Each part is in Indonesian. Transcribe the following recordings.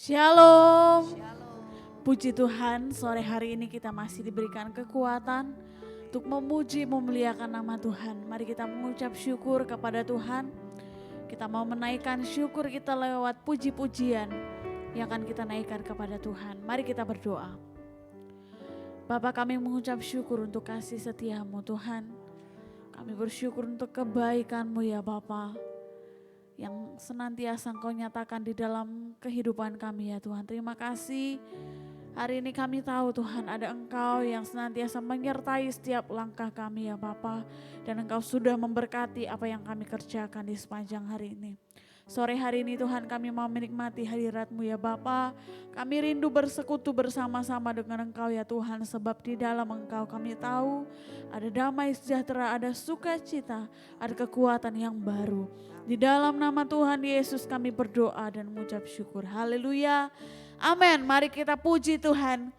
Shalom. Puji Tuhan, sore hari ini kita masih diberikan kekuatan untuk memuji, memuliakan nama Tuhan. Mari kita mengucap syukur kepada Tuhan. Kita mau menaikkan syukur kita lewat puji-pujian yang akan kita naikkan kepada Tuhan. Mari kita berdoa. Bapa, kami mengucap syukur untuk kasih setia-Mu Tuhan. Kami bersyukur untuk kebaikan-Mu ya Bapa, yang senantiasa Engkau nyatakan di dalam kehidupan kami ya Tuhan. Terima kasih. Hari ini kami tahu Tuhan ada Engkau yang senantiasa menyertai setiap langkah kami ya Bapa. Dan Engkau sudah memberkati apa yang kami kerjakan di sepanjang hari ini. Sore hari ini Tuhan kami mau menikmati hadirat-Mu ya Bapa. Kami rindu bersekutu bersama-sama dengan Engkau ya Tuhan. Sebab di dalam Engkau kami tahu ada damai sejahtera, ada sukacita, ada kekuatan yang baru. Di dalam nama Tuhan Yesus kami berdoa dan mengucap syukur. Haleluya. Amin. Mari kita puji Tuhan.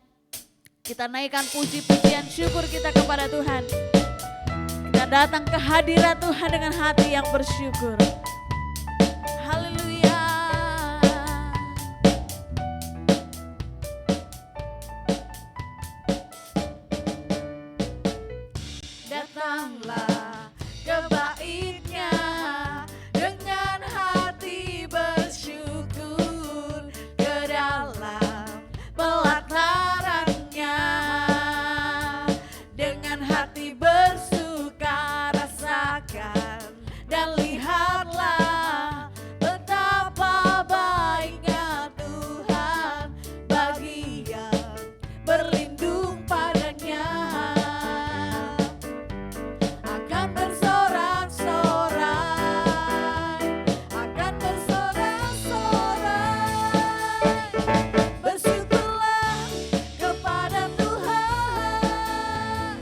Kita naikkan puji-pujian syukur kita kepada Tuhan. Kita datang ke hadirat Tuhan dengan hati yang bersyukur. Haleluya. Datanglah ke bait-Nya dengan hati bersyukur, ke dalam pelataran-Nya dengan hati bersuka rasakan dan lihatlah betapa baiknya Tuhan bagi yang berlindung padanya. Akan bersorak-sorai, akan bersorak-sorai. Bersyukurlah kepada Tuhan,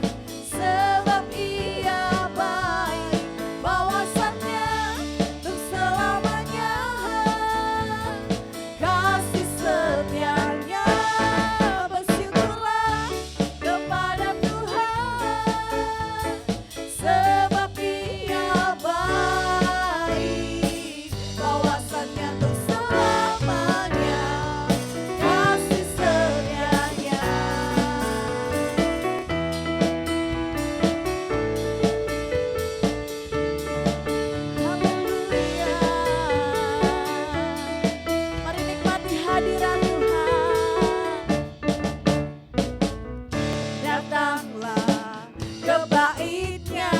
sebab Ia baik, bawasannya untuk selamanya, kasih setianya. Bersyukurlah kepada Tuhan, sebab Ia baik, bawasannya untuk selamanya, kasih setianya. Haleluya. Mari nikmati hadirat Tuhan. Datanglah ke bait-Nya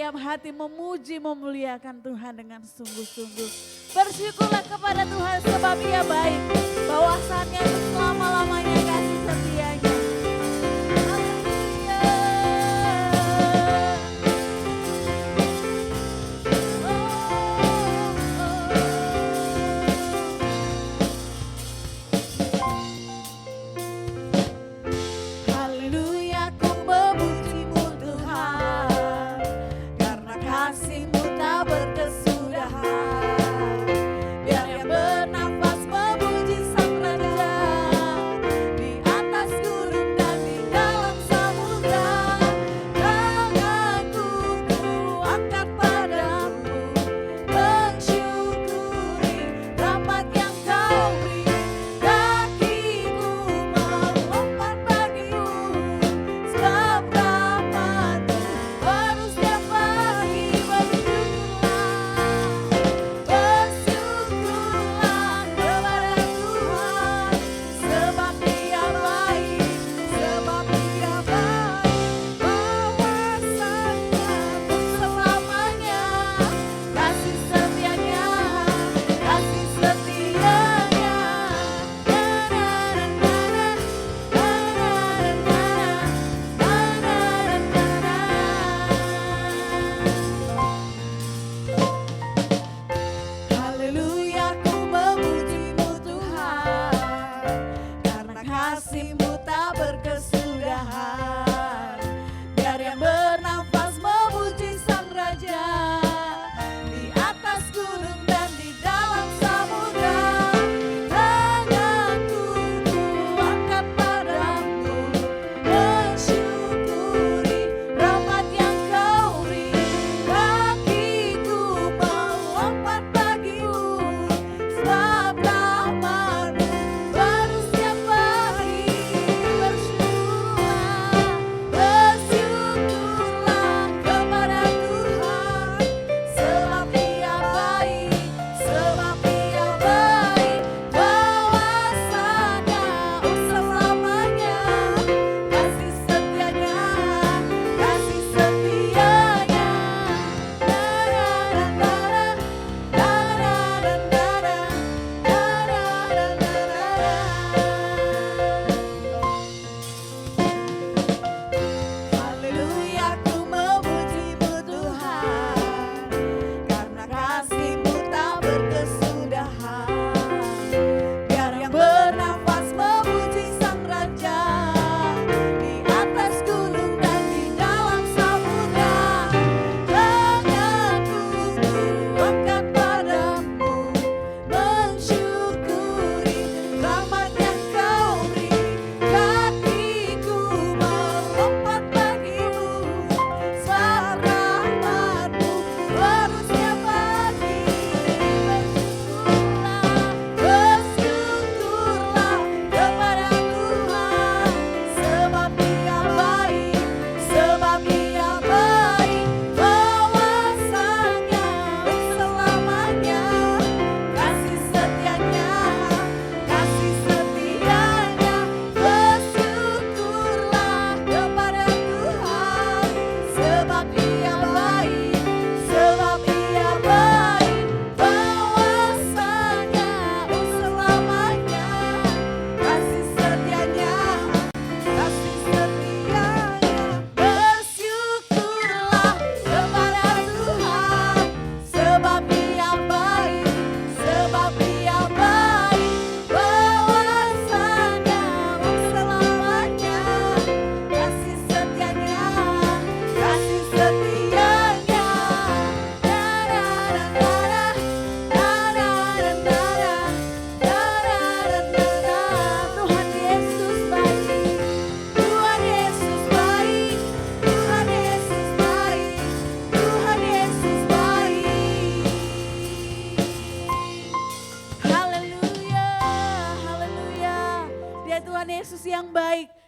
setiap hati memuji memuliakan Tuhan dengan sungguh-sungguh. Bersyukurlah kepada Tuhan sebab Ia baik, bahwasannya selama-lamanya kasih setianya.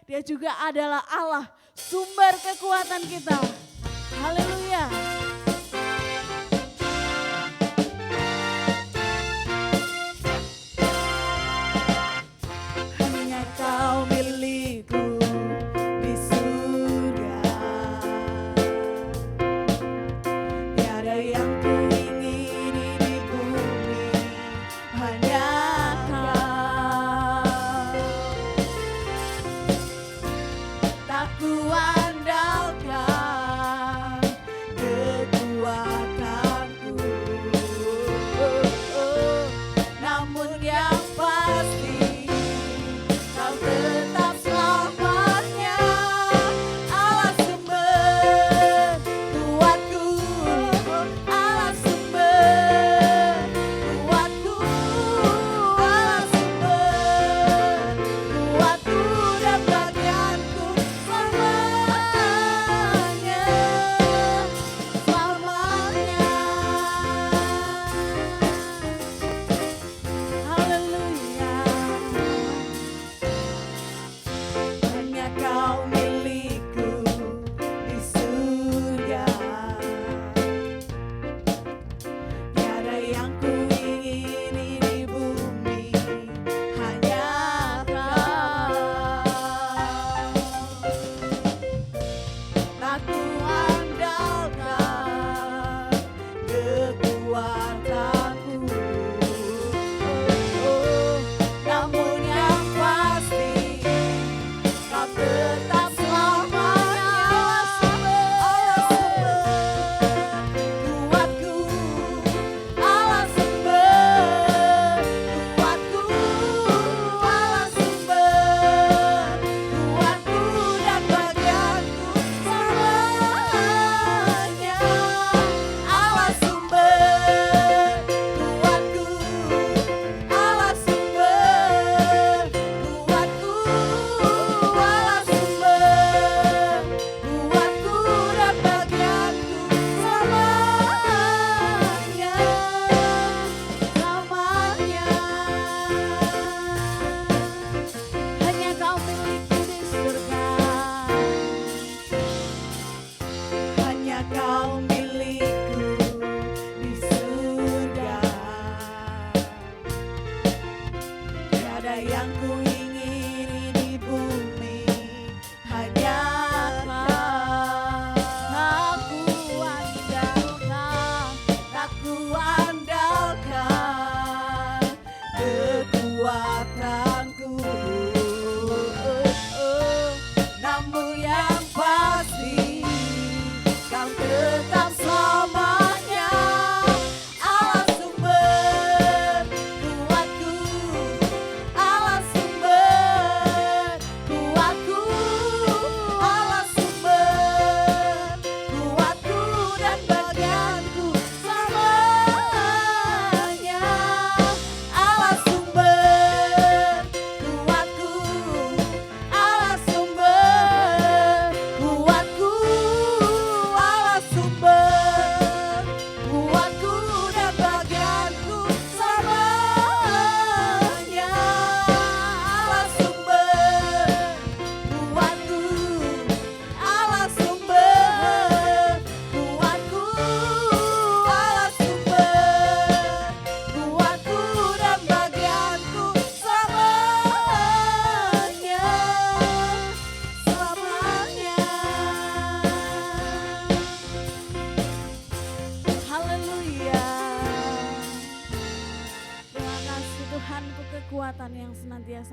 Dia juga adalah Allah, sumber kekuatan kita. Haleluya. Hanya Kau milikku di surga.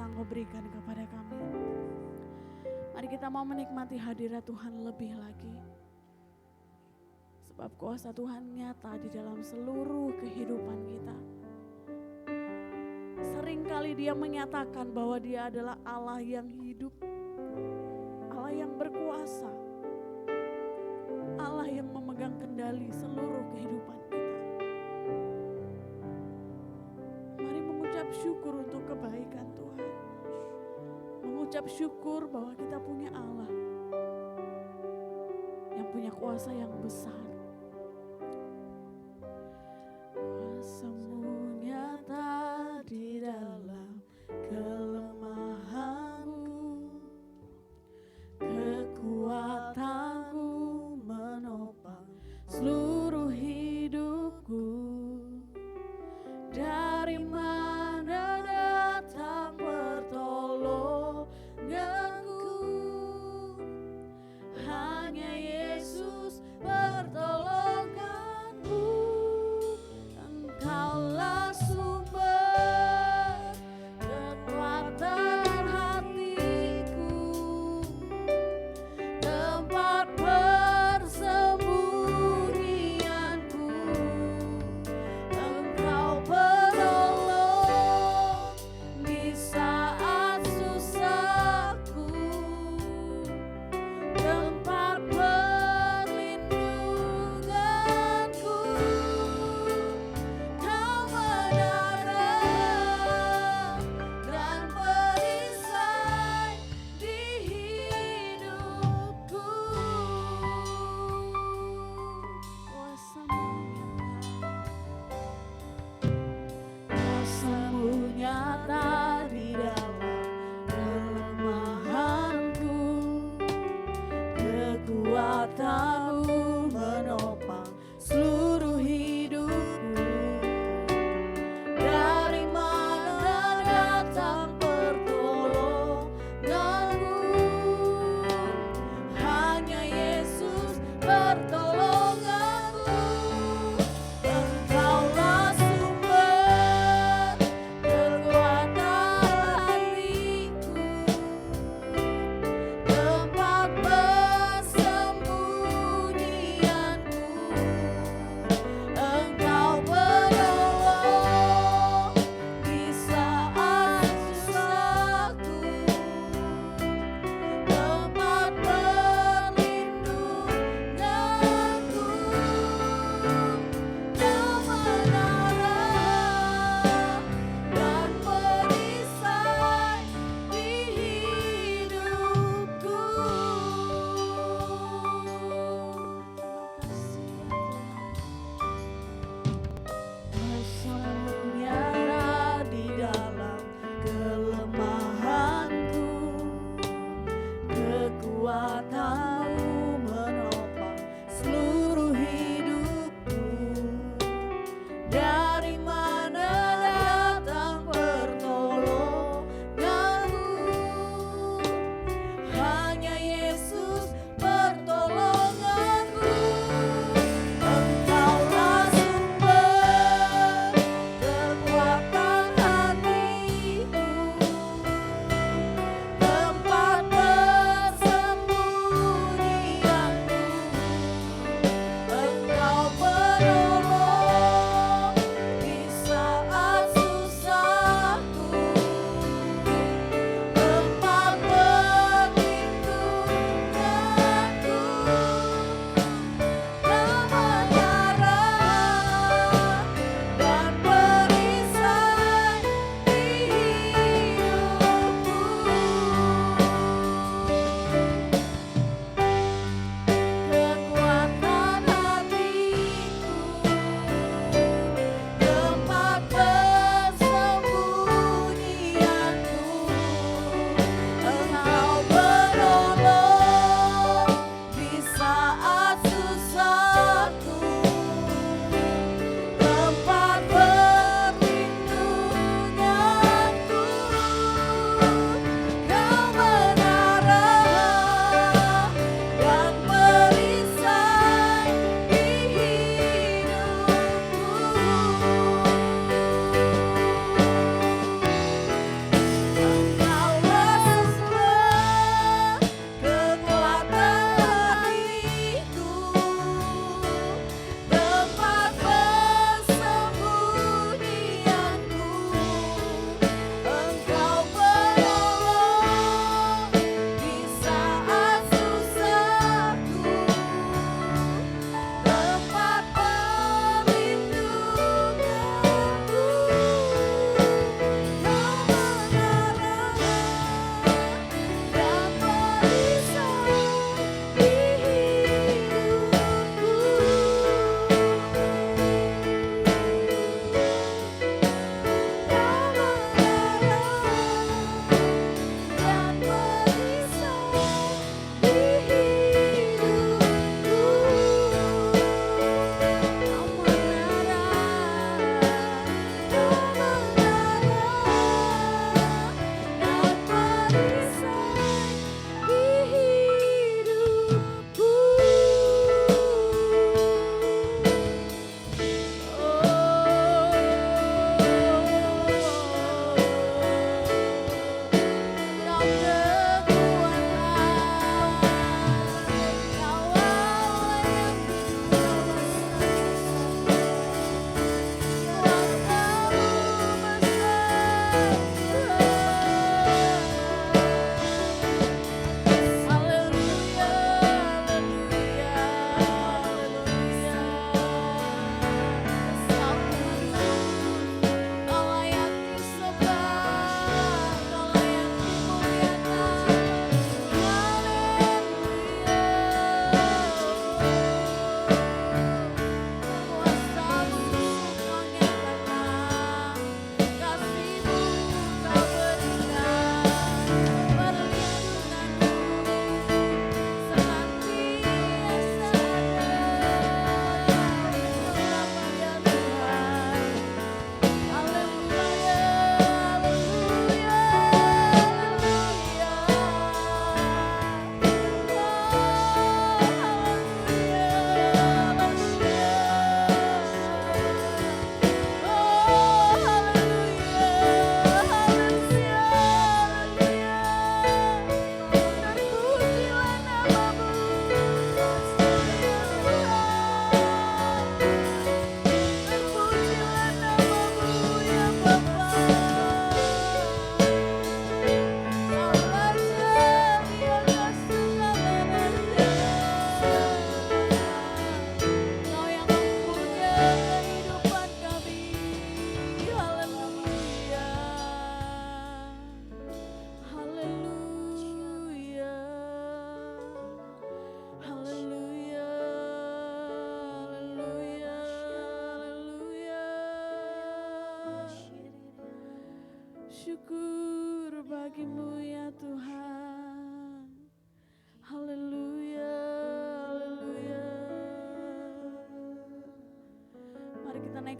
telah Engkau berikan kepada kami. Mari kita mau menikmati hadirat Tuhan lebih lagi. Sebab kuasa Tuhan nyata di dalam seluruh kehidupan kita. Seringkali Dia menyatakan bahwa Dia adalah Allah yang hidup, Allah yang berkuasa, Allah yang memegang kendali seluruh kehidupan kita. Mari mengucap syukur untuk kebaikan Tuhan. Mengucap syukur bahwa kita punya Allah yang punya kuasa yang besar. Kuasa-Mu nyata di dalam kelemahanku, kekuatanku menopang seluruh hidupku. Dari mana datang pertolonganku? Hanya Yesus pertolonganku.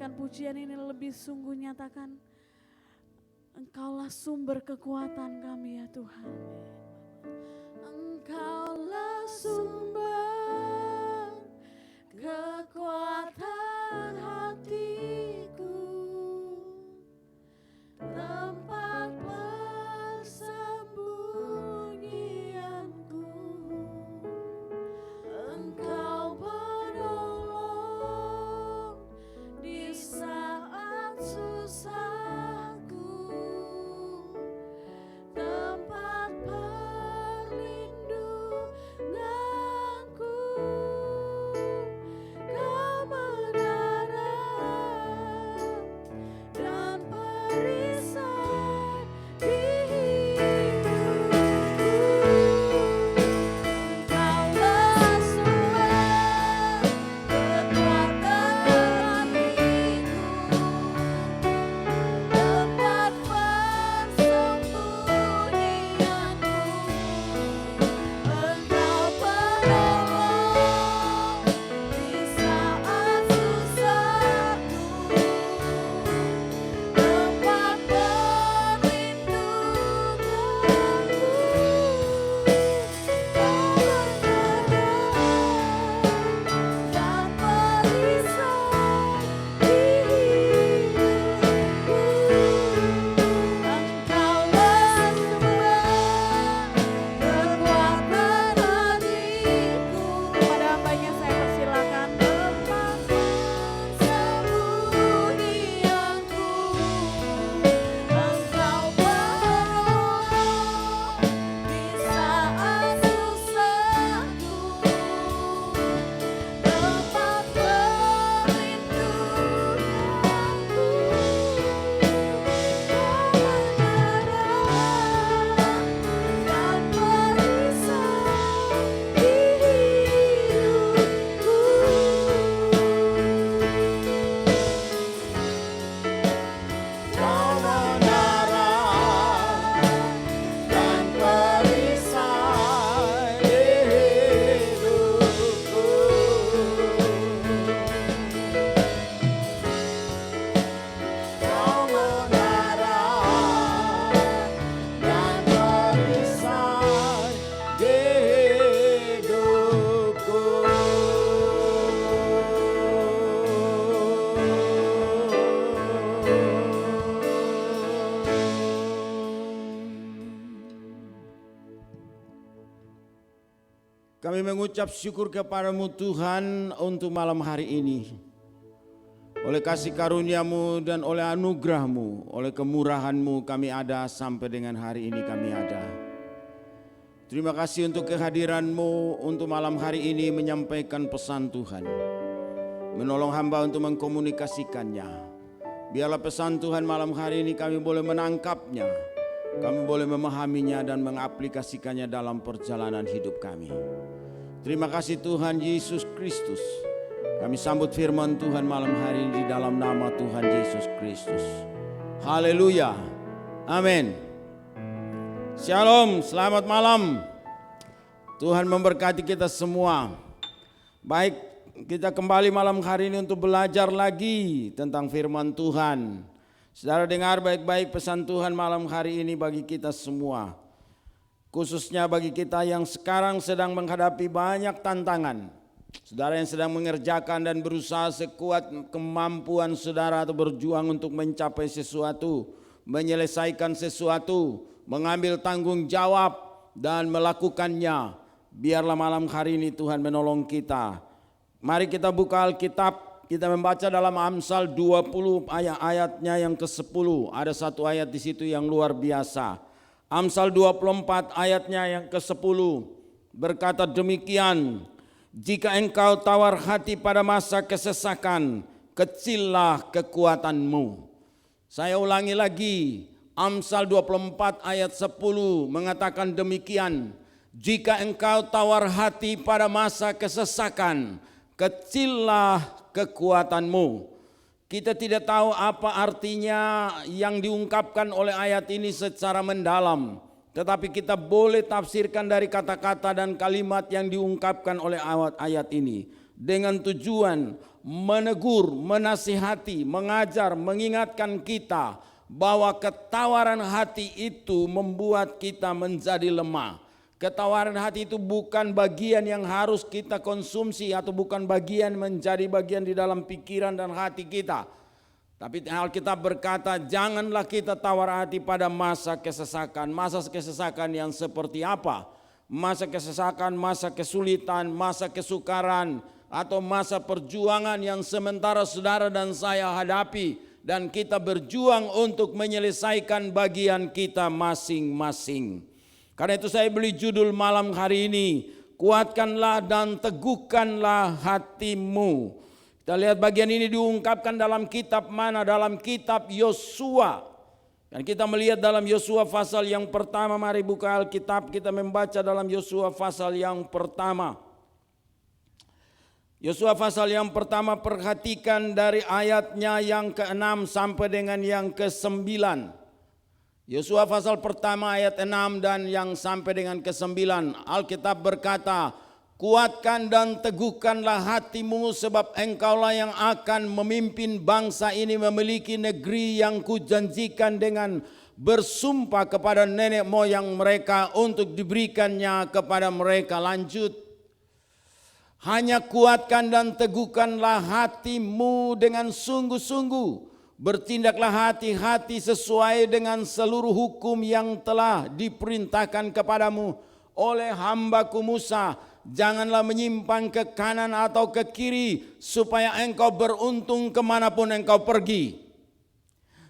menaikkan pujian ini lebih sungguh, nyatakan Engkaulah sumber kekuatan kami ya Tuhan. Engkaulah sumber kekuatan hatiku, tempat persembunyianku. Engkau penolong di saat susahku, tempat perlindunganku. Kebenaran dan perisai di hidupku. Engkaulah sumber kekuatan hatiku, tempat persembunyianku. Engkau penolong di saat susahku, tempat perlindunganku. Dan perisai di hidupku. Engkaulah sumber kekuatan hatiku. Kepada hambanya saya persilakan. Tempat persembunyianku. Engkau penolong di saat susahku, tempat perlindunganku. Kebenaran dan perisai di hidupku. Kami mengucap syukur kepadamu Tuhan untuk malam hari ini. Oleh kasih karuniamu dan oleh anugerahmu, oleh kemurahanmu kami ada sampai dengan hari ini kami ada. Terima kasih untuk kehadiranmu untuk malam hari ini menyampaikan pesan Tuhan. Menolong hamba untuk mengkomunikasikannya. Biarlah pesan Tuhan malam hari ini kami boleh menangkapnya. Kami boleh memahaminya dan mengaplikasikannya dalam perjalanan hidup kami. Terima kasih Tuhan Yesus Kristus. Kami sambut firman Tuhan malam hari ini di dalam nama Tuhan Yesus Kristus. Haleluya. Amin. Shalom, selamat malam. Tuhan memberkati kita semua. Baik, kita kembali malam hari ini untuk belajar lagi tentang firman Tuhan. Saudara dengar baik-baik pesan Tuhan malam hari ini bagi kita semua. Khususnya bagi kita yang sekarang sedang menghadapi banyak tantangan. Saudara yang sedang mengerjakan dan berusaha sekuat kemampuan saudara atau berjuang untuk mencapai sesuatu, menyelesaikan sesuatu, mengambil tanggung jawab dan melakukannya. Biarlah malam hari ini Tuhan menolong kita. Mari kita buka Alkitab. Kita membaca dalam Amsal 20 ayatnya yang ke-10. Ada satu ayat di situ yang luar biasa. Amsal 24 ayatnya yang ke-10 berkata demikian, jika engkau tawar hati pada masa kesesakan, kecillah kekuatanmu. Saya ulangi lagi, Amsal 24 ayat 10 mengatakan demikian, jika engkau tawar hati pada masa kesesakan, kecillah kekuatanmu. Kita tidak tahu apa artinya yang diungkapkan oleh ayat ini secara mendalam. Tetapi kita boleh tafsirkan dari kata-kata dan kalimat yang diungkapkan oleh ayat ini. dengan tujuan menegur, menasihati, mengajar, mengingatkan kita bahwa ketawaran hati itu membuat kita menjadi lemah. Ketawaran hati itu bukan bagian yang harus kita konsumsi atau bukan menjadi bagian di dalam pikiran dan hati kita. Tapi Alkitab berkata, janganlah kita tawar hati pada masa kesesakan. Masa kesesakan yang seperti apa? Masa kesesakan, masa kesulitan, masa kesukaran, atau masa perjuangan yang sementara saudara dan saya hadapi, dan kita berjuang untuk menyelesaikan bagian kita masing-masing. Karena itu saya beri judul malam hari ini, kuatkanlah dan teguhkanlah hatimu. Kita lihat bagian ini diungkapkan dalam kitab mana? Dalam kitab Yosua. Dan kita melihat dalam Yosua pasal yang pertama. Mari buka Alkitab, kita membaca dalam Yosua pasal yang pertama. Yosua pasal yang pertama, perhatikan dari ayatnya yang ke-6 sampai dengan yang ke-9. Yosua pasal pertama ayat 6 dan yang sampai dengan ke-9. Alkitab berkata, kuatkan dan teguhkanlah hatimu sebab engkaulah yang akan memimpin bangsa ini memiliki negeri yang kujanjikan dengan bersumpah kepada nenek moyang mereka untuk diberikannya kepada mereka. Lanjut. Hanya kuatkan dan teguhkanlah hatimu dengan sungguh-sungguh. Bertindaklah hati-hati sesuai dengan seluruh hukum yang telah diperintahkan kepadamu oleh hambaku Musa. Janganlah menyimpang ke kanan atau ke kiri supaya engkau beruntung kemanapun engkau pergi.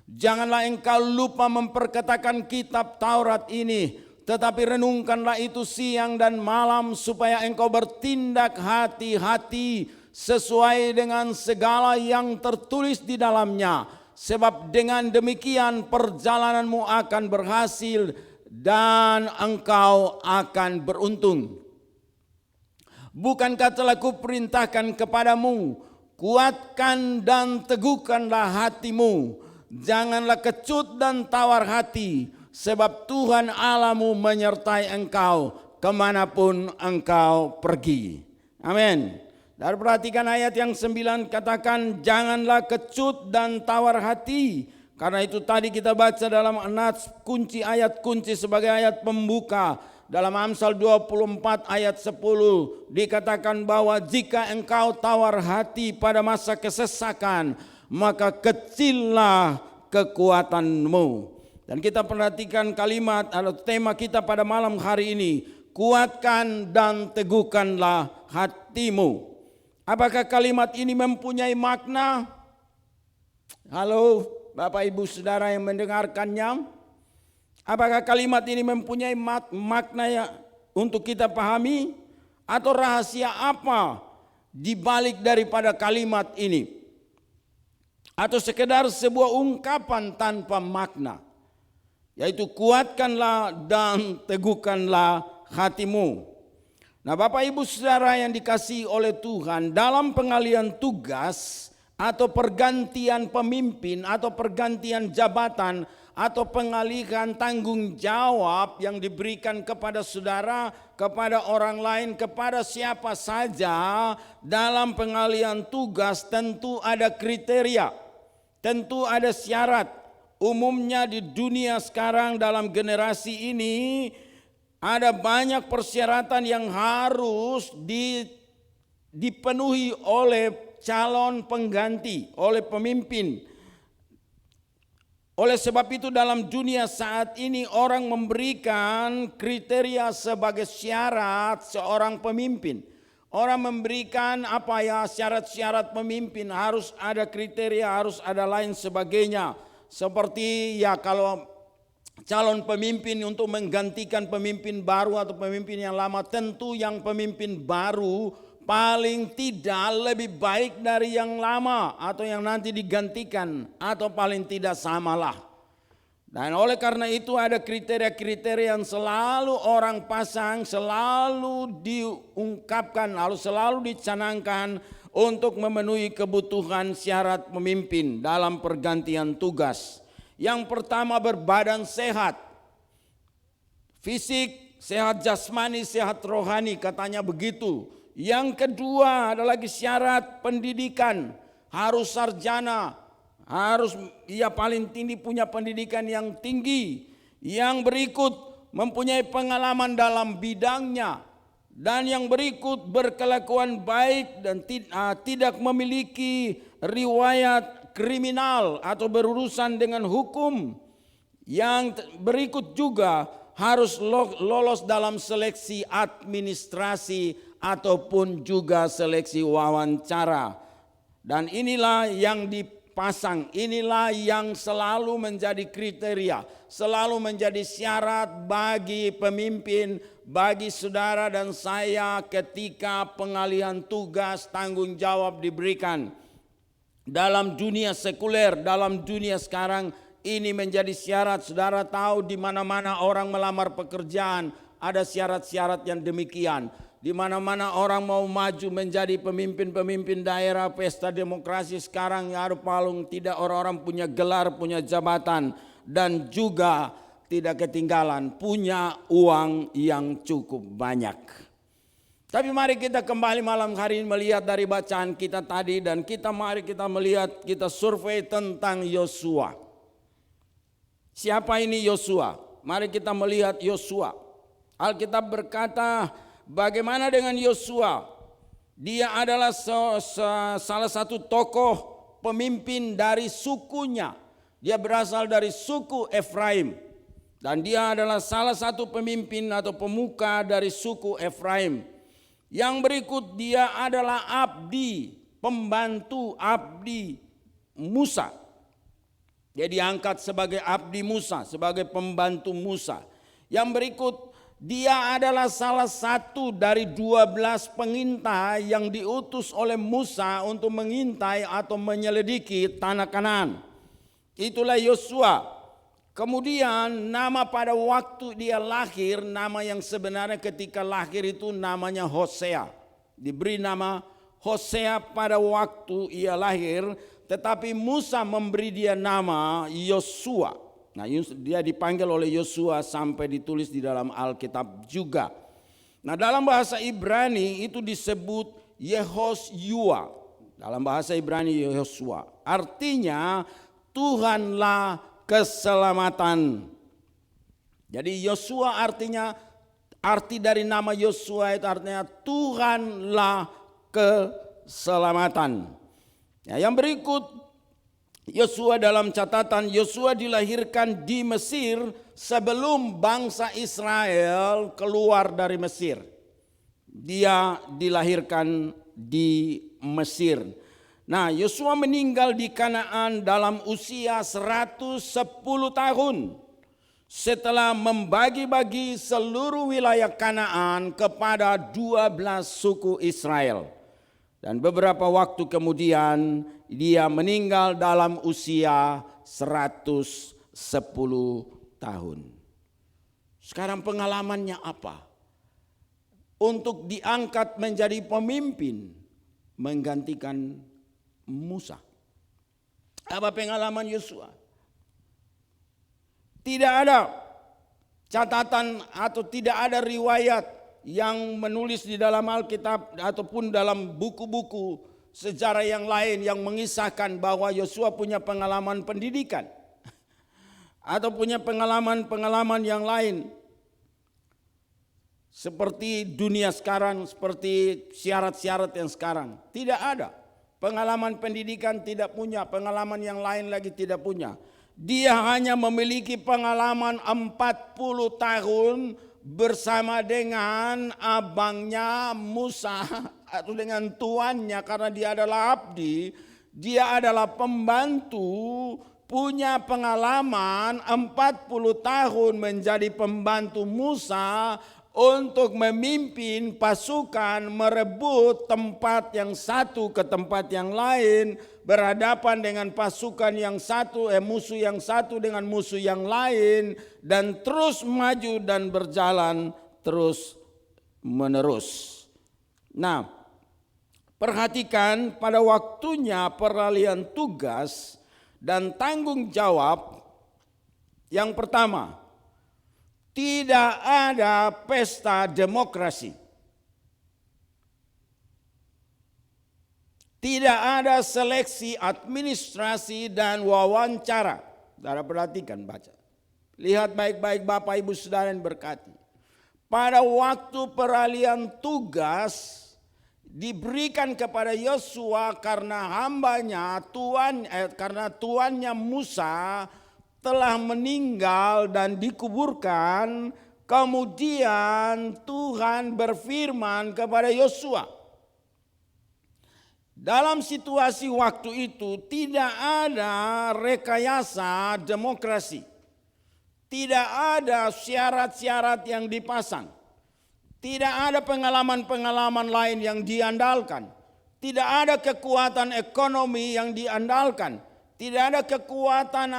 Janganlah engkau lupa memperkatakan kitab Taurat ini, tetapi renungkanlah itu siang dan malam supaya engkau bertindak hati-hati sesuai dengan segala yang tertulis di dalamnya. Sebab dengan demikian perjalananmu akan berhasil dan engkau akan beruntung. Bukankah telah kuperintahkan kepadamu, kuatkan dan teguhkanlah hatimu. Janganlah kecut dan tawar hati. Sebab Tuhan Allahmu menyertai engkau kemanapun engkau pergi. Amin. Dan perhatikan ayat yang 9 katakan janganlah kecut dan tawar hati. Karena itu tadi kita baca dalam kunci ayat kunci sebagai ayat pembuka. Dalam Amsal 24 ayat 10 dikatakan bahwa jika engkau tawar hati pada masa kesesakan, maka kecillah kekuatanmu. Dan kita perhatikan kalimat atau tema kita pada malam hari ini, kuatkan dan teguhkanlah hatimu. Apakah kalimat ini mempunyai makna? Halo Bapak Ibu Saudara yang mendengarkannya. Apakah kalimat ini mempunyai makna untuk kita pahami? Atau rahasia apa di balik daripada kalimat ini? Atau sekedar sebuah ungkapan tanpa makna? Yaitu kuatkanlah dan teguhkanlah hatimu. Nah Bapak Ibu Saudara yang dikasihi oleh Tuhan, dalam pengalihan tugas atau pergantian pemimpin atau pergantian jabatan atau pengalihan tanggung jawab yang diberikan kepada saudara, kepada orang lain, kepada siapa saja, dalam pengalihan tugas tentu ada kriteria, tentu ada syarat. Umumnya di dunia sekarang dalam generasi ini ada banyak persyaratan yang harus dipenuhi oleh calon pengganti, oleh pemimpin. Oleh sebab itu dalam dunia saat ini orang memberikan kriteria sebagai syarat seorang pemimpin. Orang memberikan syarat-syarat pemimpin, harus ada kriteria, harus ada lain sebagainya. Seperti kalau calon pemimpin untuk menggantikan pemimpin baru atau pemimpin yang lama, tentu yang pemimpin baru paling tidak lebih baik dari yang lama atau yang nanti digantikan, atau paling tidak samalah. Dan oleh karena itu ada kriteria-kriteria yang selalu orang pasang, selalu diungkapkan, selalu dicanangkan untuk memenuhi kebutuhan syarat pemimpin dalam pergantian tugas. Yang pertama, berbadan sehat. Fisik, sehat jasmani, sehat rohani, katanya begitu. Yang kedua ada lagi syarat pendidikan, harus sarjana, harus ia paling tinggi punya pendidikan yang tinggi. Yang berikut mempunyai pengalaman dalam bidangnya. Dan yang berikut berkelakuan baik dan tidak memiliki riwayat kriminal atau berurusan dengan hukum. Yang berikut juga harus lolos dalam seleksi administrasi ataupun juga seleksi wawancara. Dan inilah yang dipasang, inilah yang selalu menjadi kriteria, selalu menjadi syarat bagi pemimpin, bagi saudara dan saya ketika pengalihan tugas tanggung jawab diberikan. Dalam dunia sekuler, dalam dunia sekarang ini menjadi syarat. Saudara tahu di mana-mana orang melamar pekerjaan ada syarat-syarat yang demikian. Di mana-mana orang mau maju menjadi pemimpin-pemimpin daerah, pesta demokrasi sekarang ada palung, tidak orang-orang punya gelar, punya jabatan, dan juga tidak ketinggalan punya uang yang cukup banyak. Tapi mari kita kembali malam hari ini melihat dari bacaan kita tadi, dan mari kita melihat, kita survei tentang Yosua. Siapa ini Yosua? Mari kita melihat Yosua. Alkitab berkata, bagaimana dengan Yosua? Dia adalah salah satu tokoh pemimpin dari sukunya. Dia berasal dari suku Efraim. Dan dia adalah salah satu pemimpin atau pemuka dari suku Efraim. Yang berikut dia adalah abdi, pembantu abdi Musa. Dia diangkat sebagai abdi Musa, sebagai pembantu Musa. Yang berikut dia adalah salah satu dari 12 pengintai yang diutus oleh Musa untuk mengintai atau menyelidiki tanah Kanaan. Itulah Yosua. Kemudian nama pada waktu dia lahir, nama yang sebenarnya ketika lahir itu namanya Hosea. Diberi nama Hosea pada waktu ia lahir, tetapi Musa memberi dia nama Yosua. Nah, dia dipanggil oleh Yosua sampai ditulis di dalam Alkitab juga. Nah, dalam bahasa Ibrani itu disebut Yehoshua. Dalam bahasa Ibrani Yosua. Artinya Tuhanlah keselamatan. Jadi Yosua arti dari nama Yosua itu artinya Tuhanlah keselamatan. Ya, yang berikut Yosua dalam catatan, Yosua dilahirkan di Mesir sebelum bangsa Israel keluar dari Mesir. Dia dilahirkan di Mesir. Nah, Yosua meninggal di Kanaan dalam usia 110 tahun setelah membagi-bagi seluruh wilayah Kanaan kepada 12 suku Israel. Dan beberapa waktu kemudian dia meninggal dalam usia 110 tahun. Sekarang pengalamannya apa? Untuk diangkat menjadi pemimpin menggantikan Musa. Apa pengalaman Yosua? Tidak ada catatan atau tidak ada riwayat yang menulis di dalam Alkitab ataupun dalam buku-buku sejarah yang lain yang mengisahkan bahwa Yosua punya pengalaman pendidikan atau punya pengalaman-pengalaman yang lain seperti dunia sekarang, seperti syarat-syarat yang sekarang. Tidak ada. Pengalaman pendidikan tidak punya, pengalaman yang lain lagi tidak punya. Dia hanya memiliki pengalaman 40 tahun bersama dengan abangnya Musa atau dengan tuannya, karena dia adalah abdi, dia adalah pembantu, punya pengalaman 40 tahun menjadi pembantu Musa untuk memimpin pasukan merebut tempat yang satu ke tempat yang lain, berhadapan dengan pasukan yang satu, musuh yang satu dengan musuh yang lain, dan terus maju dan berjalan terus menerus. Nah, perhatikan pada waktunya peralihan tugas dan tanggung jawab. Yang pertama, tidak ada pesta demokrasi. Tidak ada seleksi administrasi dan wawancara. Saudara perhatikan, baca. Lihat baik-baik Bapak Ibu Saudara yang berkati. Pada waktu peralihan tugas diberikan kepada Yosua karena hambanya karena tuannya Musa telah meninggal dan dikuburkan. Kemudian Tuhan berfirman kepada Yosua. Dalam situasi waktu itu tidak ada rekayasa demokrasi. Tidak ada syarat-syarat yang dipasang. Tidak ada pengalaman-pengalaman lain yang diandalkan. Tidak ada kekuatan ekonomi yang diandalkan. Tidak ada kekuatan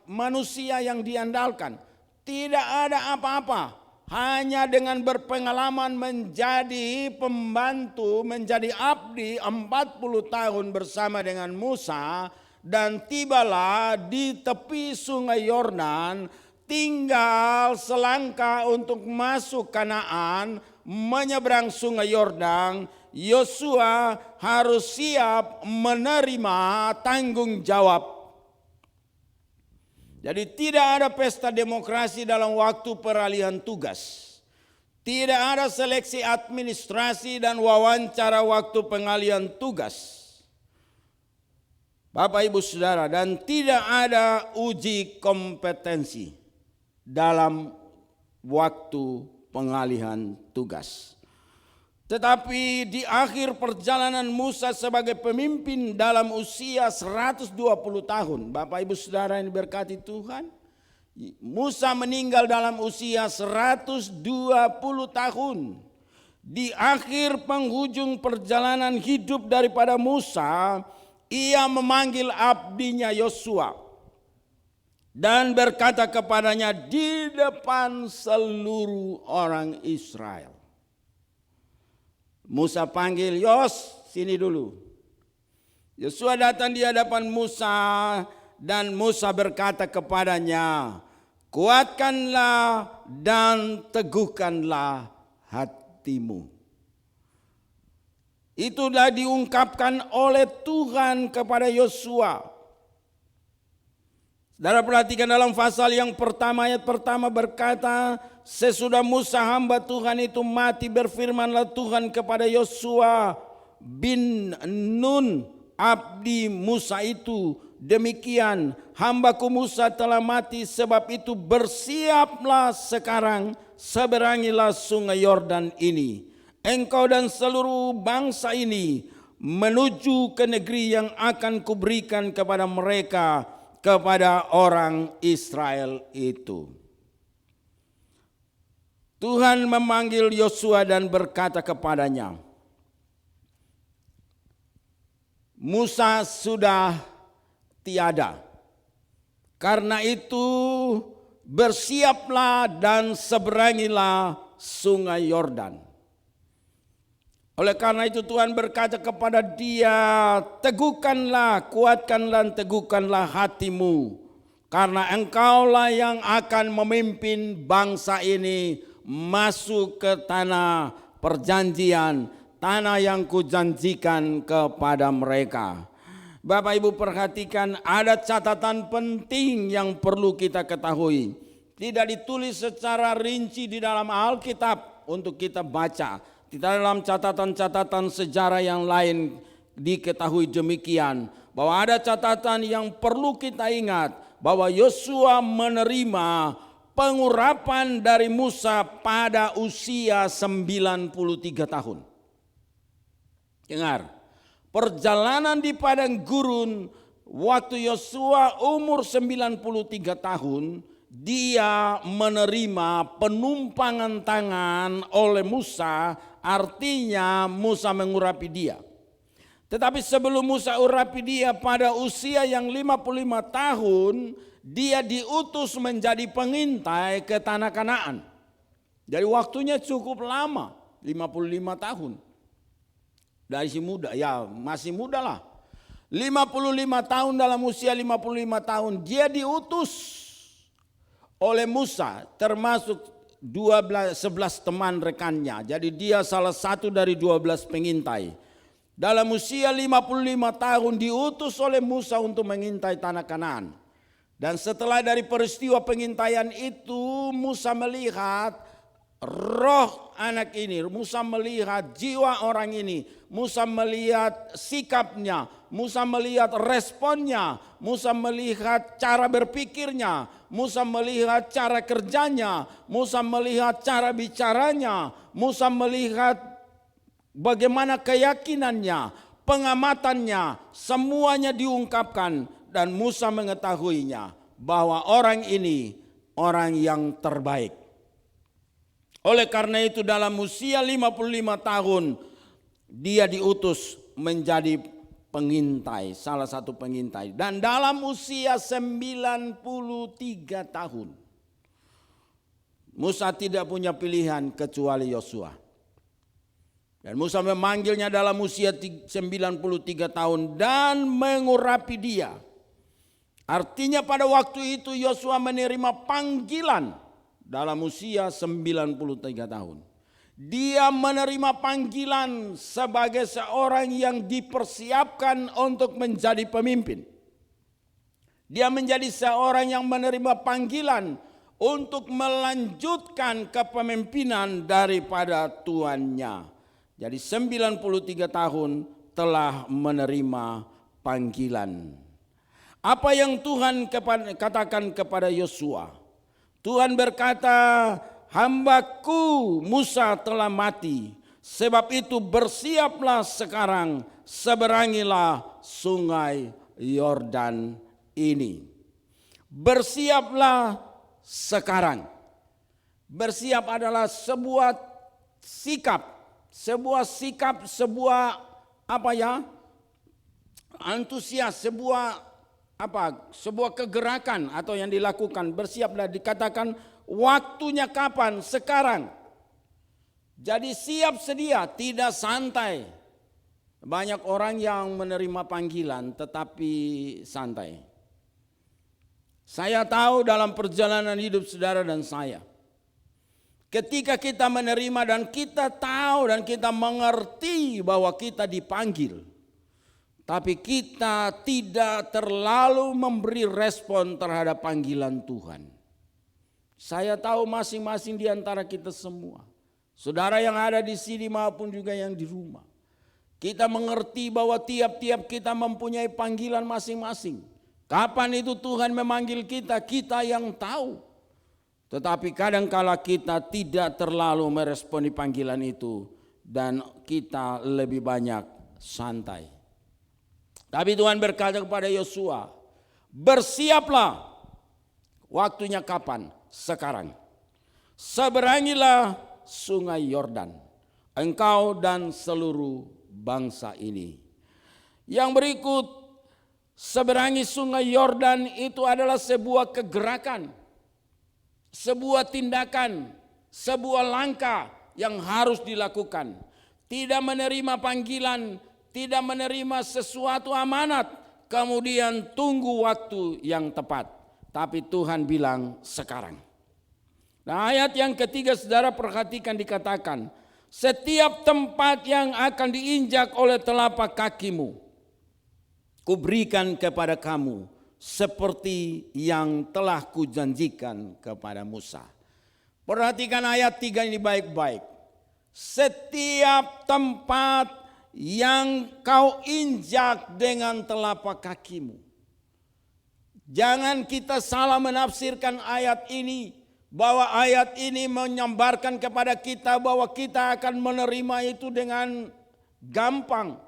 manusia yang diandalkan. Tidak ada apa-apa. Hanya dengan berpengalaman menjadi pembantu, menjadi abdi 40 tahun bersama dengan Musa. Dan tibalah di tepi sungai Yordan, tinggal selangkah untuk masuk Kanaan, menyeberang sungai Yordan. Yosua harus siap menerima tanggung jawab. Jadi tidak ada pesta demokrasi dalam waktu peralihan tugas. Tidak ada seleksi administrasi dan wawancara waktu pengalihan tugas. Bapak Ibu Saudara, dan tidak ada uji kompetensi dalam waktu pengalihan tugas. Tetapi di akhir perjalanan Musa sebagai pemimpin dalam usia 120 tahun. Bapak Ibu Saudara yang diberkati Tuhan. Musa meninggal dalam usia 120 tahun. Di akhir penghujung perjalanan hidup daripada Musa, ia memanggil abdinya Yosua dan berkata kepadanya di depan seluruh orang Israel. Musa panggil, Yos, sini dulu. Yosua datang di hadapan Musa dan Musa berkata kepadanya, kuatkanlah dan teguhkanlah hatimu. Itulah diungkapkan oleh Tuhan kepada Yosua. Saudara perhatikan dalam pasal yang pertama, ayat pertama berkata, sesudah Musa hamba Tuhan itu mati, berfirmanlah Tuhan kepada Yosua bin Nun, abdi Musa itu, demikian hambaku Musa telah mati, sebab itu bersiaplah sekarang, seberangilah sungai Yordan ini, engkau dan seluruh bangsa ini menuju ke negeri yang akan kuberikan kepada mereka, kepada orang Israel itu. Tuhan memanggil Yosua dan berkata kepadanya, Musa sudah tiada. Karena itu bersiaplah dan seberangilah sungai Yordan. Oleh karena itu Tuhan berkata kepada dia, teguhkanlah, kuatkanlah, teguhkanlah hatimu. Karena engkaulah yang akan memimpin bangsa ini masuk ke tanah perjanjian, tanah yang kujanjikan kepada mereka. Bapak Ibu perhatikan, ada catatan penting yang perlu kita ketahui. Tidak ditulis secara rinci di dalam Alkitab untuk kita baca. Di dalam catatan-catatan sejarah yang lain diketahui demikian, bahwa ada catatan yang perlu kita ingat, bahwa Yosua menerima pengurapan dari Musa pada usia 93 tahun. Dengar, perjalanan di padang gurun waktu Yosua umur 93 tahun, dia menerima penumpangan tangan oleh Musa, artinya Musa mengurapi dia. Tetapi sebelum Musa urapi dia pada usia yang 55 tahun, dia diutus menjadi pengintai ke tanah Kanaan. Jadi waktunya cukup lama, 55 tahun. Dari si muda, ya masih muda lah. 55 tahun, dalam usia 55 tahun dia diutus oleh Musa, termasuk 11 teman rekannya. Jadi dia salah satu dari 12 pengintai. dalam usia 55 tahun diutus oleh Musa untuk mengintai tanah Kanaan. Dan setelah dari peristiwa pengintaian itu, Musa melihat roh anak ini, Musa melihat jiwa orang ini, Musa melihat sikapnya, Musa melihat responnya, Musa melihat cara berpikirnya, Musa melihat cara kerjanya, Musa melihat cara bicaranya, Musa melihat bagaimana keyakinannya, pengamatannya, semuanya diungkapkan. Dan Musa mengetahuinya bahwa orang ini orang yang terbaik. Oleh karena itu dalam usia 55 tahun dia diutus menjadi pengintai, salah satu pengintai. Dan dalam usia 93 tahun Musa tidak punya pilihan kecuali Yosua. Dan Musa memanggilnya dalam usia 93 tahun dan mengurapi dia. Artinya pada waktu itu Yosua menerima panggilan dalam usia 93 tahun. Dia menerima panggilan sebagai seorang yang dipersiapkan untuk menjadi pemimpin. Dia menjadi seorang yang menerima panggilan untuk melanjutkan kepemimpinan daripada tuannya. Jadi 93 tahun telah menerima panggilan. Apa yang Tuhan katakan kepada Yosua? Tuhan berkata, hambaku Musa telah mati. Sebab itu bersiaplah sekarang, seberangilah sungai Yordan ini. Bersiaplah sekarang. Bersiap adalah sebuah sikap, antusias, sebuah kegerakan atau yang dilakukan. Bersiaplah dikatakan waktunya kapan? Sekarang. Jadi siap sedia, tidak santai. Banyak orang yang menerima panggilan tetapi santai. Saya tahu dalam perjalanan hidup saudara dan saya, ketika kita menerima dan kita tahu dan kita mengerti bahwa kita dipanggil, tapi kita tidak terlalu memberi respon terhadap panggilan Tuhan. Saya tahu masing-masing di antara kita semua, saudara yang ada di sini maupun juga yang di rumah, kita mengerti bahwa tiap-tiap kita mempunyai panggilan masing-masing. Kapan itu Tuhan memanggil kita, kita yang tahu. Tetapi kadangkala kita tidak terlalu meresponi panggilan itu dan kita lebih banyak santai. Tapi Tuhan berkata kepada Yosua, bersiaplah, waktunya kapan? Sekarang. Seberangilah sungai Yordan, engkau dan seluruh bangsa ini. Yang berikut, seberangi sungai Yordan itu adalah sebuah kegerakan, sebuah tindakan, sebuah langkah yang harus dilakukan. Tidak menerima panggilan, tidak menerima sesuatu amanat, kemudian tunggu waktu yang tepat. Tapi Tuhan bilang sekarang. Nah, ayat yang ketiga saudara perhatikan, dikatakan, setiap tempat yang akan diinjak oleh telapak kakimu, kuberikan kepada kamu seperti yang telah kujanjikan kepada Musa. Perhatikan ayat 3 ini baik-baik. Setiap tempat yang kau injak dengan telapak kakimu. Jangan kita salah menafsirkan ayat ini, bahwa ayat ini menyambarkan kepada kita bahwa kita akan menerima itu dengan gampang,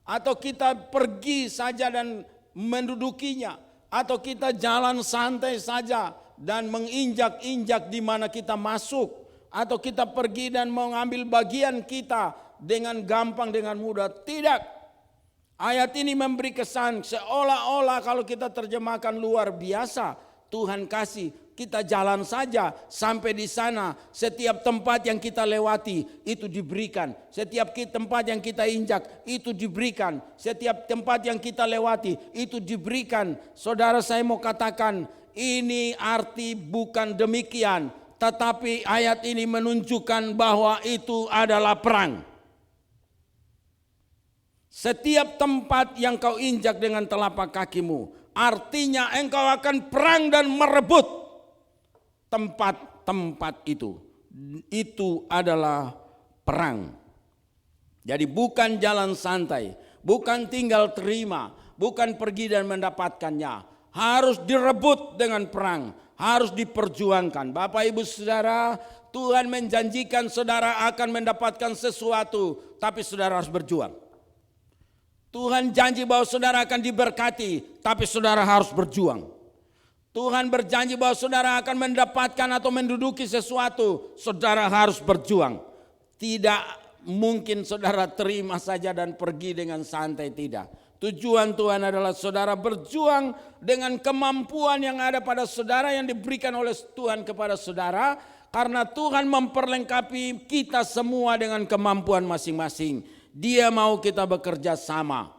atau kita pergi saja dan mendudukinya, atau kita jalan santai saja dan menginjak-injak di mana kita masuk, atau kita pergi dan mengambil bagian kita dengan gampang, dengan mudah. Tidak. Ayat ini memberi kesan seolah-olah kalau kita terjemahkan luar biasa. Tuhan kasih, kita jalan saja sampai di sana. Setiap tempat yang kita lewati itu diberikan. Setiap tempat yang kita injak itu diberikan. Setiap tempat yang kita lewati itu diberikan. Saudara, saya mau katakan, ini arti bukan demikian. Tetapi ayat ini menunjukkan bahwa itu adalah perang. Setiap tempat yang kau injak dengan telapak kakimu, artinya engkau akan perang dan merebut tempat-tempat itu. Itu adalah perang. Jadi bukan jalan santai, bukan tinggal terima, bukan pergi dan mendapatkannya. Harus direbut dengan perang, harus diperjuangkan. Bapak Ibu Saudara, Tuhan menjanjikan saudara akan mendapatkan sesuatu, tapi saudara harus berjuang. Tuhan janji bahwa saudara akan diberkati, tapi saudara harus berjuang. Tuhan berjanji bahwa saudara akan mendapatkan atau menduduki sesuatu, saudara harus berjuang. Tidak mungkin saudara terima saja dan pergi dengan santai, tidak. Tujuan Tuhan adalah saudara berjuang dengan kemampuan yang ada pada saudara, yang diberikan oleh Tuhan kepada saudara. Karena Tuhan memperlengkapi kita semua dengan kemampuan masing-masing. Dia mau kita bekerja sama.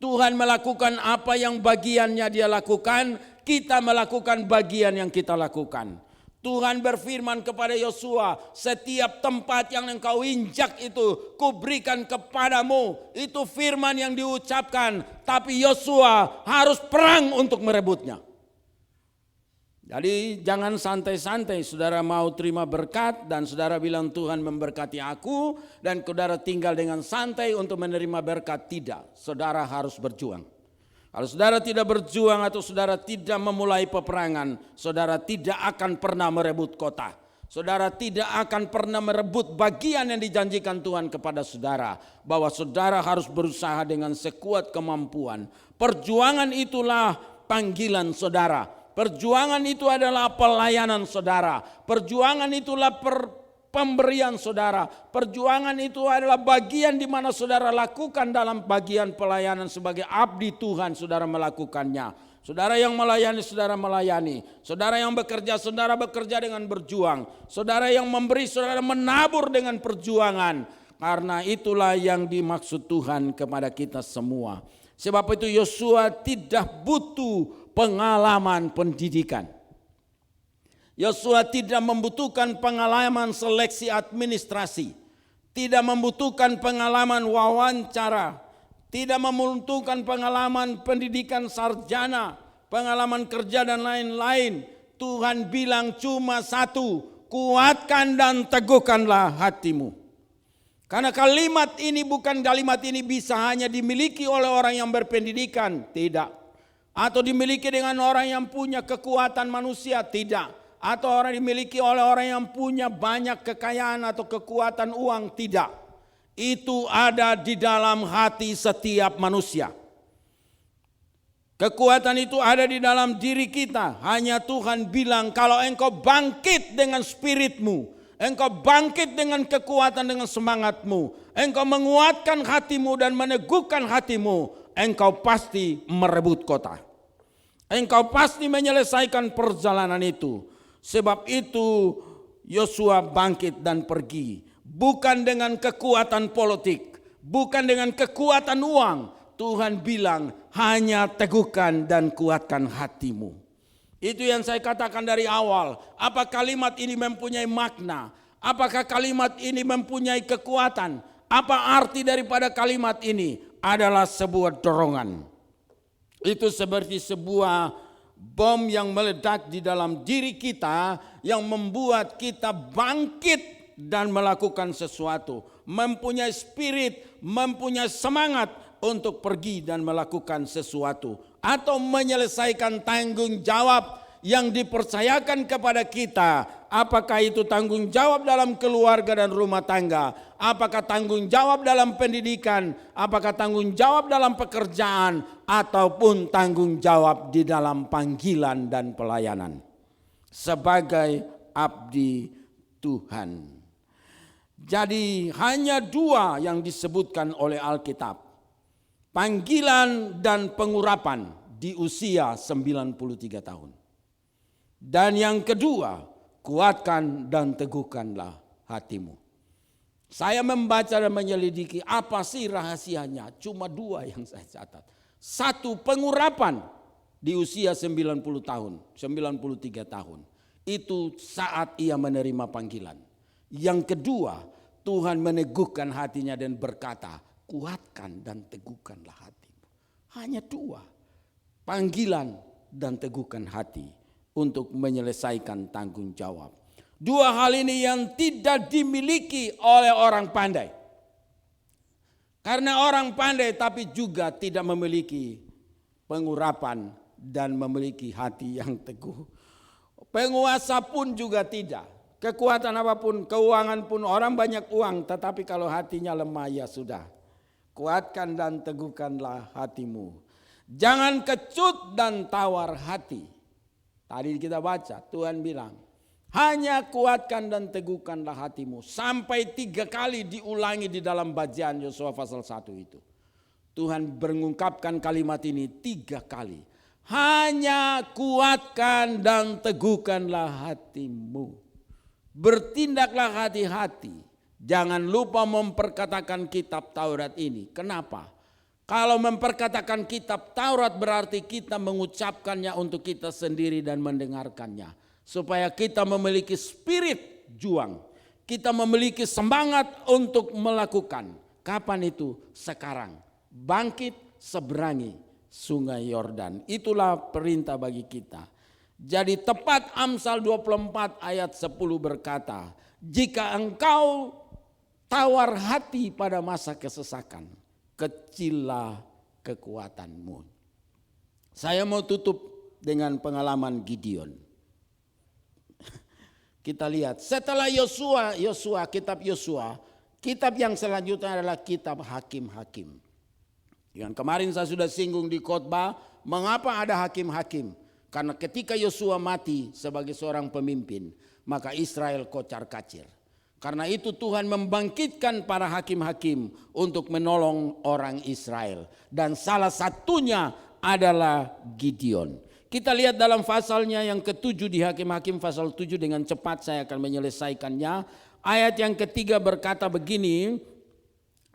Tuhan melakukan apa yang bagiannya dia lakukan, kita melakukan bagian yang kita lakukan. Tuhan berfirman kepada Yosua, setiap tempat yang engkau injak itu kuberikan kepadamu. Itu firman yang diucapkan, tapi Yosua harus perang untuk merebutnya. Jadi jangan santai-santai saudara mau terima berkat dan saudara bilang Tuhan memberkati aku dan saudara tinggal dengan santai untuk menerima berkat. Tidak, saudara harus berjuang. Kalau saudara tidak berjuang atau saudara tidak memulai peperangan, saudara tidak akan pernah merebut kota. Saudara tidak akan pernah merebut bagian yang dijanjikan Tuhan kepada saudara. Bahwa saudara harus berusaha dengan sekuat kemampuan. Perjuangan itulah panggilan saudara. Perjuangan itu adalah pelayanan saudara. Perjuangan itulah pemberian saudara. Perjuangan itu adalah bagian di mana saudara lakukan dalam bagian pelayanan sebagai abdi Tuhan, saudara melakukannya. Saudara yang melayani, saudara melayani. Saudara yang bekerja, saudara bekerja dengan berjuang. Saudara yang memberi, saudara menabur dengan perjuangan. Karena itulah yang dimaksud Tuhan kepada kita semua. Sebab itu Yosua tidak butuh pengalaman pendidikan. Yosua tidak membutuhkan pengalaman seleksi administrasi, tidak membutuhkan pengalaman wawancara, tidak membutuhkan pengalaman pendidikan sarjana, pengalaman kerja dan lain-lain. Tuhan bilang cuma satu, kuatkan dan teguhkanlah hatimu. Karena kalimat ini bisa hanya dimiliki oleh orang yang berpendidikan, tidak. Atau dimiliki dengan orang yang punya kekuatan manusia, tidak. Atau orang dimiliki oleh orang yang punya banyak kekayaan atau kekuatan uang, tidak. Itu ada di dalam hati setiap manusia. Kekuatan itu ada di dalam diri kita. Hanya Tuhan bilang kalau engkau bangkit dengan spiritmu, engkau bangkit dengan kekuatan, dengan semangatmu, engkau menguatkan hatimu dan meneguhkan hatimu, engkau pasti merebut kota. Engkau pasti menyelesaikan perjalanan itu. Sebab itu Yosua bangkit dan pergi. Bukan dengan kekuatan politik, bukan dengan kekuatan uang. Tuhan bilang hanya teguhkan dan kuatkan hatimu. Itu yang saya katakan dari awal. Apa kalimat ini mempunyai makna? Apakah kalimat ini mempunyai kekuatan? Apa arti daripada kalimat ini? Adalah sebuah dorongan. Itu seperti sebuah bom yang meledak di dalam diri kita yang membuat kita bangkit dan melakukan sesuatu. Mempunyai spirit, mempunyai semangat untuk pergi dan melakukan sesuatu. Atau menyelesaikan tanggung jawab yang dipercayakan kepada kita. Apakah itu tanggung jawab dalam keluarga dan rumah tangga? Apakah tanggung jawab dalam pendidikan? Apakah tanggung jawab dalam pekerjaan? Ataupun tanggung jawab di dalam panggilan dan pelayanan sebagai abdi Tuhan. Jadi hanya dua yang disebutkan oleh Alkitab. Panggilan dan pengurapan di usia 93 tahun. Dan yang kedua, kuatkan dan teguhkanlah hatimu. Saya membaca dan menyelidiki apa sih rahasianya. Cuma dua yang saya catat. Satu, pengurapan di usia 90 tahun, 93 tahun. Itu saat ia menerima panggilan. Yang kedua, Tuhan meneguhkan hatinya dan berkata, kuatkan dan teguhkanlah hatimu. Hanya dua, panggilan dan teguhkan hati untuk menyelesaikan tanggung jawab. Dua hal ini yang tidak dimiliki oleh orang pandai. Karena orang pandai tapi juga tidak memiliki pengurapan dan memiliki hati yang teguh. Penguasa pun juga tidak. Kekuatan apapun, keuangan pun, orang banyak uang, tetapi kalau hatinya lemah ya sudah. Kuatkan dan teguhkanlah hatimu. Jangan kecut dan tawar hati. Tadi kita baca, Tuhan bilang, hanya kuatkan dan teguhkanlah hatimu. Sampai 3 kali diulangi di dalam bacaan Yosua pasal 1 itu. Tuhan mengungkapkan kalimat ini 3 kali. Hanya kuatkan dan teguhkanlah hatimu. Bertindaklah hati-hati. Jangan lupa memperkatakan kitab Taurat ini. Kenapa? Kalau memperkatakan kitab Taurat berarti kita mengucapkannya untuk kita sendiri dan mendengarkannya. Supaya kita memiliki spirit juang. Kita memiliki semangat untuk melakukan. Kapan itu? Sekarang. Bangkit seberangi sungai Yordan. Itulah perintah bagi kita. Jadi tepat Amsal 24 ayat 10 berkata, jika engkau tawar hati pada masa kesesakan, kecillah kekuatanmu. Saya mau tutup dengan pengalaman Gideon. Kita lihat setelah kitab Yosua, kitab yang selanjutnya adalah kitab Hakim-Hakim. Yang kemarin saya sudah singgung di khotbah, mengapa ada hakim-hakim? Karena ketika Yosua mati sebagai seorang pemimpin, maka Israel kocar-kacir. Karena itu Tuhan membangkitkan para hakim-hakim untuk menolong orang Israel. Dan salah satunya adalah Gideon. Kita lihat dalam pasalnya yang ke-7 di Hakim-Hakim pasal 7, dengan cepat saya akan menyelesaikannya. Ayat yang ketiga berkata begini,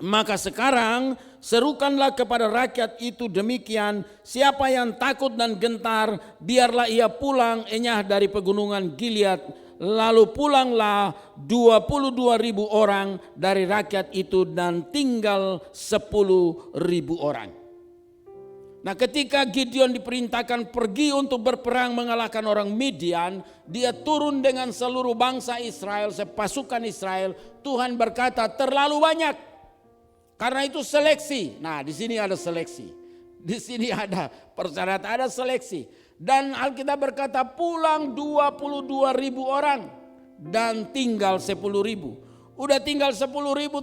maka sekarang serukanlah kepada rakyat itu demikian, siapa yang takut dan gentar, biarlah ia pulang enyah dari pegunungan Gilead. Lalu pulanglah 22.000 orang dari rakyat itu dan tinggal 10.000 orang. Nah, ketika Gideon diperintahkan pergi untuk berperang mengalahkan orang Midian, dia turun dengan seluruh bangsa Israel, pasukan Israel. Tuhan berkata terlalu banyak. Karena itu seleksi. Nah, di sini ada seleksi. Di sini ada persyaratan, ada seleksi. Dan Alkitab berkata pulang 22.000 orang dan tinggal 10.000. Udah tinggal 10.000,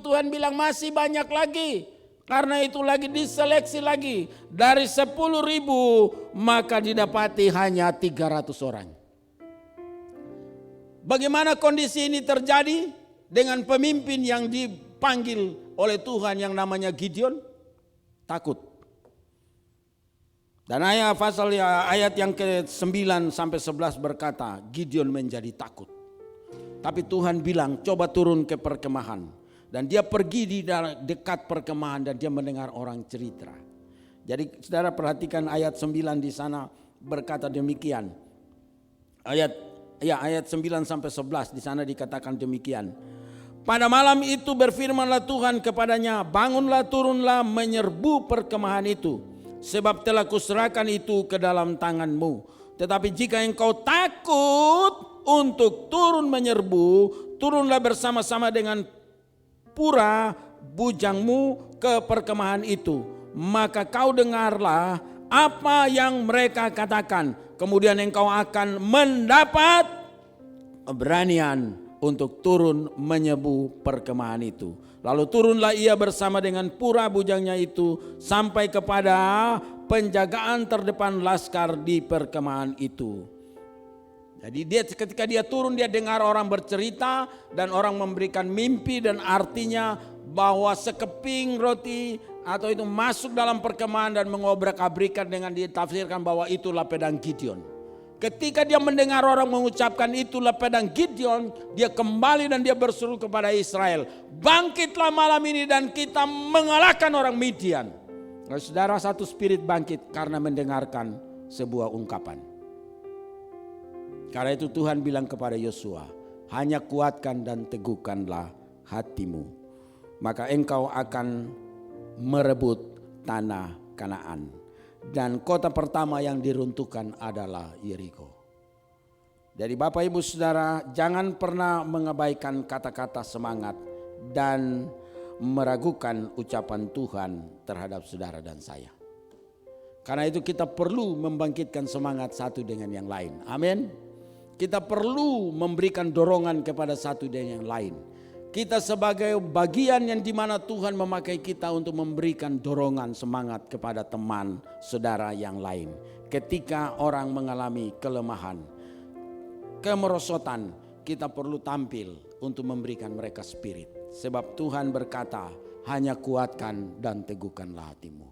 Tuhan bilang masih banyak lagi. Karena itu lagi diseleksi lagi. Dari 10.000 maka didapati hanya 300 orang. Bagaimana kondisi ini terjadi dengan pemimpin yang dipanggil oleh Tuhan yang namanya Gideon? Takut. Dan ayat yang ke-9 sampai 11 berkata, Gideon menjadi takut. Tapi Tuhan bilang, coba turun ke perkemahan. Dan dia pergi di dekat perkemahan dan dia mendengar orang cerita. Jadi saudara perhatikan ayat 9 di sana berkata demikian. Ayat 9 sampai 11 di sana dikatakan demikian. Pada malam itu berfirmanlah Tuhan kepadanya, bangunlah turunlah menyerbu perkemahan itu, sebab telah kuserahkan itu ke dalam tanganmu. Tetapi jika engkau takut untuk turun menyerbu, turunlah bersama-sama dengan pura bujangmu ke perkemahan itu. Maka kau dengarlah apa yang mereka katakan. Kemudian engkau akan mendapat keberanian untuk turun menyebu perkemahan itu. Lalu turunlah ia bersama dengan pura bujangnya itu sampai kepada penjagaan terdepan laskar di perkemahan itu. Jadi ketika dia turun, dia dengar orang bercerita dan orang memberikan mimpi, dan artinya bahwa sekeping roti atau itu masuk dalam perkemahan dan mengobrak-abrikan, dengan ditafsirkan bahwa itulah pedang Gideon. Ketika dia mendengar orang mengucapkan itulah pedang Gideon, dia kembali dan dia berseru kepada Israel, bangkitlah malam ini dan kita mengalahkan orang Midian. Nah, saudara, satu spirit bangkit karena mendengarkan sebuah ungkapan. Karena itu Tuhan bilang kepada Yosua, hanya kuatkan dan teguhkanlah hatimu, maka engkau akan merebut tanah Kanaan. Dan kota pertama yang diruntuhkan adalah Yeriko. Jadi Bapak Ibu Saudara, jangan pernah mengabaikan kata-kata semangat dan meragukan ucapan Tuhan terhadap saudara dan saya. Karena itu kita perlu membangkitkan semangat satu dengan yang lain. Amin. Kita perlu memberikan dorongan kepada satu dengan yang lain. Kita sebagai bagian yang dimana Tuhan memakai kita untuk memberikan dorongan semangat kepada teman, saudara yang lain. Ketika orang mengalami kelemahan, kemerosotan, kita perlu tampil untuk memberikan mereka spirit. Sebab Tuhan berkata, hanya kuatkan dan teguhkanlah hatimu.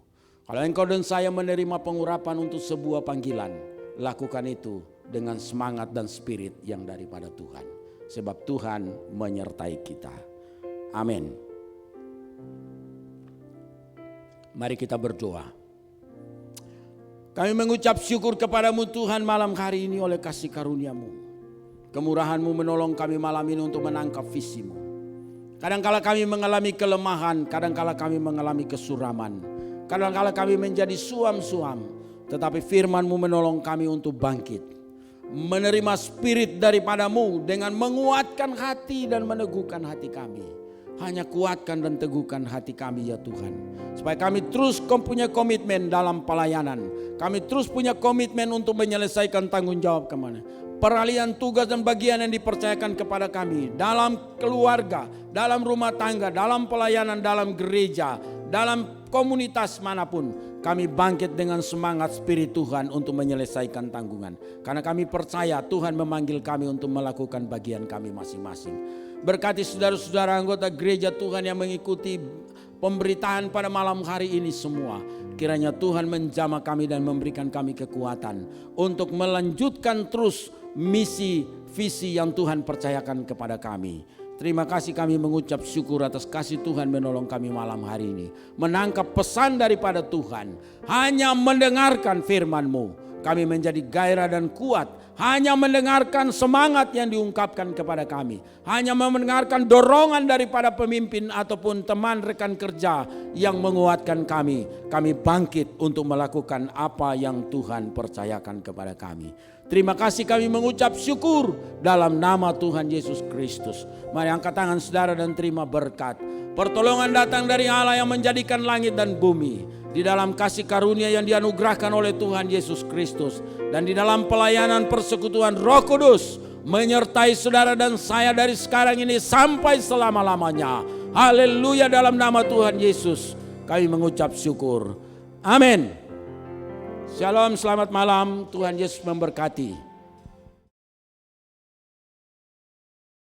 Kalau engkau dan saya menerima pengurapan untuk sebuah panggilan, lakukan itu dengan semangat dan spirit yang daripada Tuhan. Sebab Tuhan menyertai kita. Amin. Mari kita berdoa. Kami mengucap syukur kepadamu Tuhan malam hari ini oleh kasih karunia-Mu. Kemurahan-Mu menolong kami malam ini untuk menangkap visi-Mu. Kadangkala kami mengalami kelemahan, kadangkala kami mengalami kesuraman, kadangkala kami menjadi suam-suam. Tetapi firman-Mu menolong kami untuk bangkit, menerima spirit daripada-Mu dengan menguatkan hati dan meneguhkan hati kami. Hanya kuatkan dan teguhkan hati kami ya Tuhan. Supaya kami terus punya komitmen dalam pelayanan. Kami terus punya komitmen untuk menyelesaikan tanggung jawab kemana. Peralihan tugas dan bagian yang dipercayakan kepada kami. Dalam keluarga, dalam rumah tangga, dalam pelayanan, dalam gereja, dalam komunitas manapun. Kami bangkit dengan semangat spirit Tuhan untuk menyelesaikan tanggungan. Karena kami percaya Tuhan memanggil kami untuk melakukan bagian kami masing-masing. Berkati saudara-saudara anggota gereja Tuhan yang mengikuti pemberitaan pada malam hari ini semua. Kiranya Tuhan menjamah kami dan memberikan kami kekuatan untuk melanjutkan terus misi, visi yang Tuhan percayakan kepada kami. Terima kasih kami mengucap syukur atas kasih Tuhan menolong kami malam hari ini. Menangkap pesan daripada Tuhan. Hanya mendengarkan firman-Mu. Kami menjadi gairah dan kuat. Hanya mendengarkan semangat yang diungkapkan kepada kami. Hanya mendengarkan dorongan daripada pemimpin ataupun teman rekan kerja yang menguatkan kami. Kami bangkit untuk melakukan apa yang Tuhan percayakan kepada kami. Terima kasih kami mengucap syukur dalam nama Tuhan Yesus Kristus. Mari angkat tangan saudara dan terima berkat. Pertolongan datang dari Allah yang menjadikan langit dan bumi. Di dalam kasih karunia yang dianugerahkan oleh Tuhan Yesus Kristus. Dan di dalam pelayanan persekutuan Roh Kudus. Menyertai saudara dan saya dari sekarang ini sampai selama-lamanya. Haleluya, dalam nama Tuhan Yesus kami mengucap syukur. Amin. Shalom, selamat malam. Tuhan Yesus memberkati.